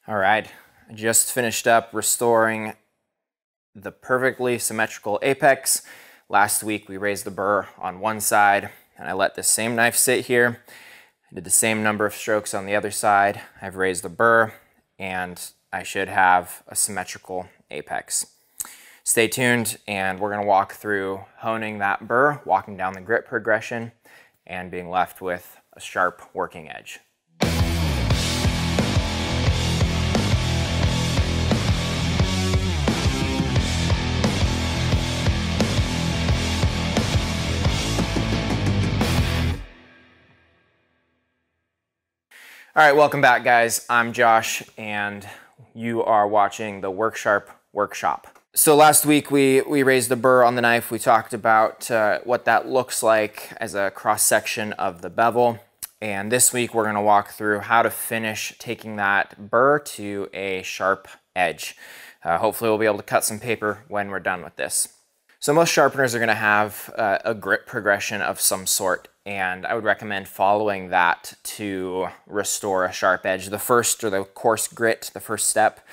All right, I just finished up restoring the perfectly symmetrical apex. Last week we raised the burr on one side and I let this same knife sit here. I did the same number of strokes on the other side. I've raised the burr and I should have a symmetrical apex. Stay tuned and we're gonna walk through honing that burr, walking down the grit progression, and being left with a sharp working edge. All right, welcome back, guys. I'm Josh, and you are watching the Work Sharp Workshop. So last week we raised the burr on the knife. We talked about what that looks like as a cross-section of the bevel. And this week we're gonna walk through how to finish taking that burr to a sharp edge. Hopefully we'll be able to cut some paper when we're done with this. So most sharpeners are gonna have a grit progression of some sort, and I would recommend following that to restore a sharp edge. The first, or the coarse grit, the first step,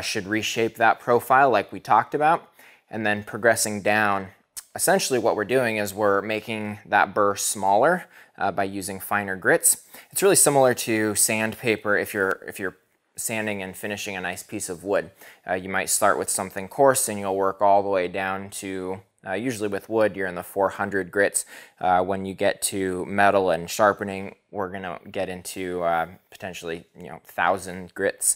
should reshape that profile like we talked about, and then progressing down, essentially what we're doing is we're making that burr smaller by using finer grits. It's really similar to sandpaper if you're sanding and finishing a nice piece of wood. You might start with something coarse and you'll work all the way down to, usually with wood, you're in the 400 grits. When you get to metal and sharpening, we're gonna get into potentially 1,000 grits.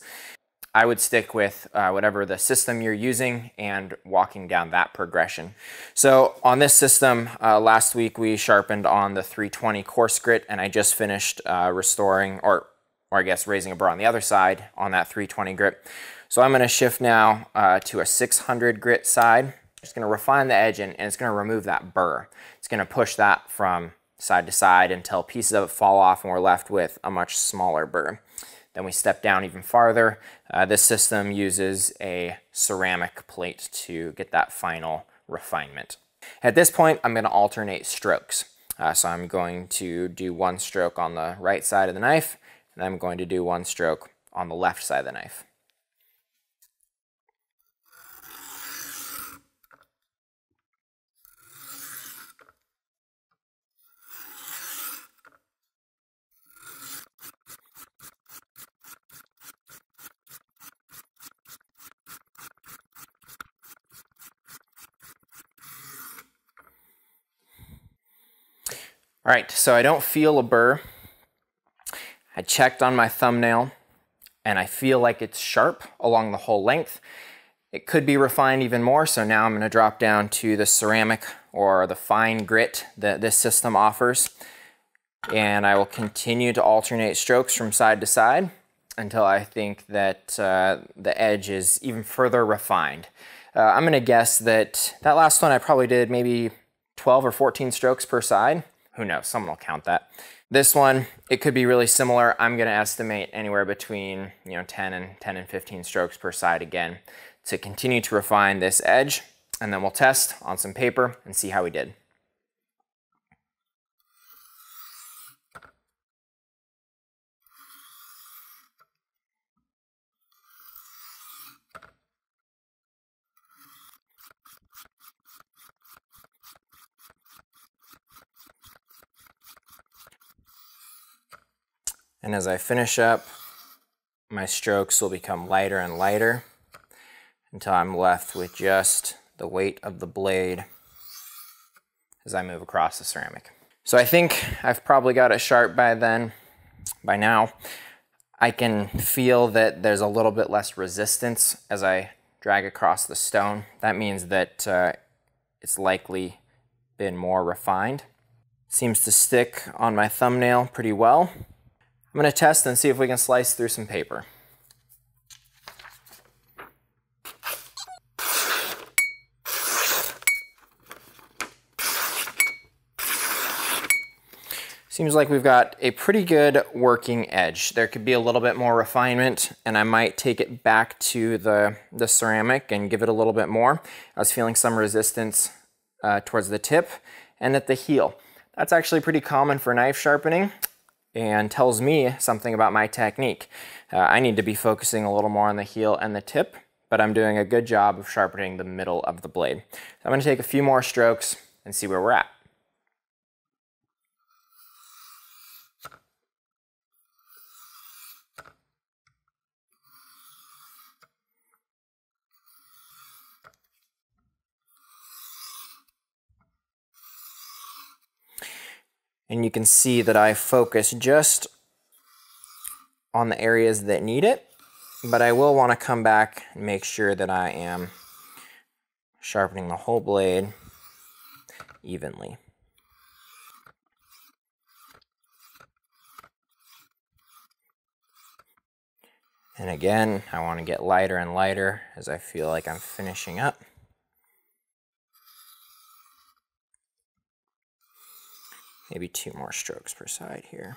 I would stick with whatever the system you're using and walking down that progression. So on this system, last week we sharpened on the 320 coarse grit, and I just finished restoring, or I guess raising a burr on the other side on that 320 grit. So I'm gonna shift now to a 600 grit side. Just gonna refine the edge and it's gonna remove that burr. It's gonna push that from side to side until pieces of it fall off and we're left with a much smaller burr. Then we step down even farther. This system uses a ceramic plate to get that final refinement. At this point, I'm gonna alternate strokes. So I'm going to do one stroke on the right side of the knife, and I'm going to do one stroke on the left side of the knife. All right, so I don't feel a burr. I checked on my thumbnail and I feel like it's sharp along the whole length. It could be refined even more, so now I'm gonna drop down to the ceramic or the fine grit that this system offers. And I will continue to alternate strokes from side to side until I think that the edge is even further refined. I'm gonna guess that last one I probably did maybe 12 or 14 strokes per side. Who knows, someone will count that. This one, it could be really similar. I'm gonna estimate anywhere between 10 and 15 strokes per side again to continue to refine this edge, and then we'll test on some paper and see how we did. And as I finish up, my strokes will become lighter and lighter until I'm left with just the weight of the blade as I move across the ceramic. So I think I've probably got it sharp by now. I can feel that there's a little bit less resistance as I drag across the stone. That means that it's likely been more refined. Seems to stick on my thumbnail pretty well. I'm gonna test and see if we can slice through some paper. Seems like we've got a pretty good working edge. There could be a little bit more refinement, and I might take it back to the ceramic and give it a little bit more. I was feeling some resistance towards the tip and at the heel. That's actually pretty common for knife sharpening. and tells me something about my technique. I need to be focusing a little more on the heel and the tip, but I'm doing a good job of sharpening the middle of the blade. So I'm going to take a few more strokes and see where we're at. And you can see that I focus just on the areas that need it, but I will want to come back and make sure that I am sharpening the whole blade evenly. And again, I want to get lighter and lighter as I feel like I'm finishing up. Maybe 2 more strokes per side here.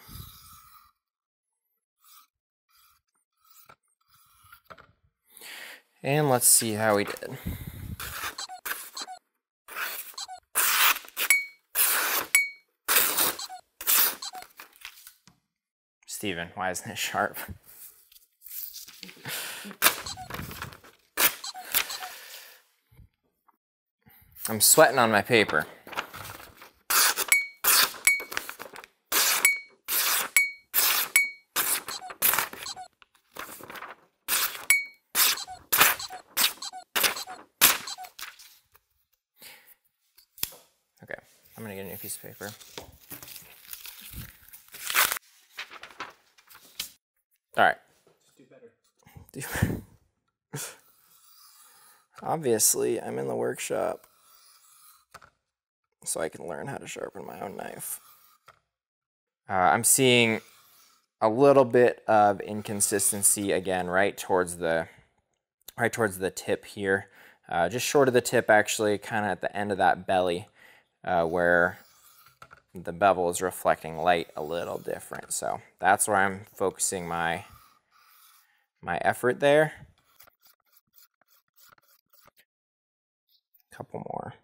And let's see how we did. Steven, why isn't it sharp? I'm sweating on my paper. Okay, I'm gonna get a new piece of paper. All right. Do better. Obviously, I'm in the workshop, so I can learn how to sharpen my own knife. I'm seeing a little bit of inconsistency again, right towards the tip here, just short of the tip, actually, kind of at the end of that belly, where the bevel is reflecting light a little different. So that's where I'm focusing my effort there. Couple more.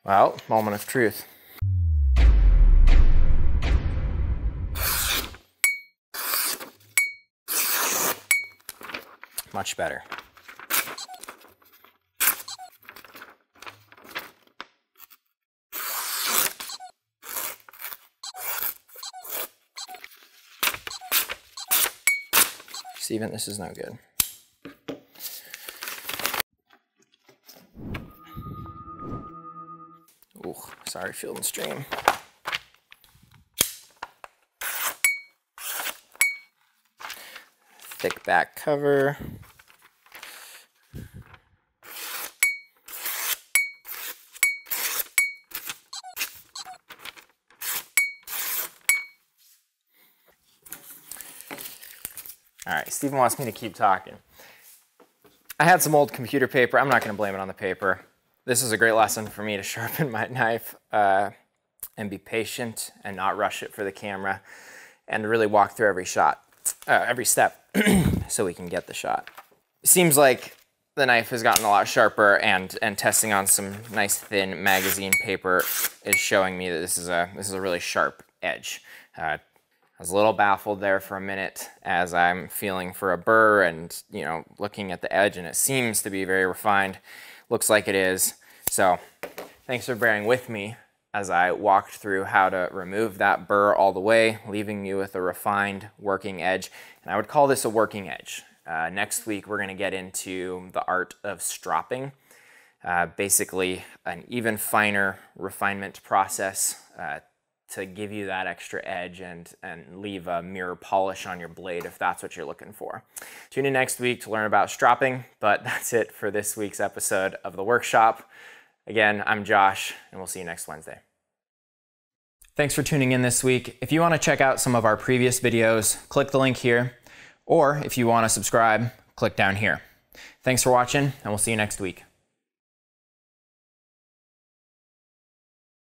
Well, moment of truth. Much better. Steven, this is no good. Ooh, sorry, Field and Stream. Thick back cover. All right, Steven wants me to keep talking. I had some old computer paper. I'm not going to blame it on the paper. This is a great lesson for me to sharpen my knife and be patient and not rush it for the camera, and to really walk through every shot, every step, so we can get the shot. It seems like the knife has gotten a lot sharper, and testing on some nice thin magazine paper is showing me that this is a really sharp edge. I was a little baffled there for a minute as I'm feeling for a burr and, you know, looking at the edge, and it seems to be very refined. Looks like it is. So thanks for bearing with me as I walked through how to remove that burr all the way, leaving you with a refined working edge. And I would call this a working edge. Next week, we're going to get into the art of stropping. Basically an even finer refinement process to give you that extra edge and leave a mirror polish on your blade if that's what you're looking for. Tune in next week to learn about stropping, but that's it for this week's episode of The Workshop. Again, I'm Josh, and we'll see you next Wednesday. Thanks for tuning in this week. If you want to check out some of our previous videos, click the link here, or if you want to subscribe, click down here. Thanks for watching, and we'll see you next week.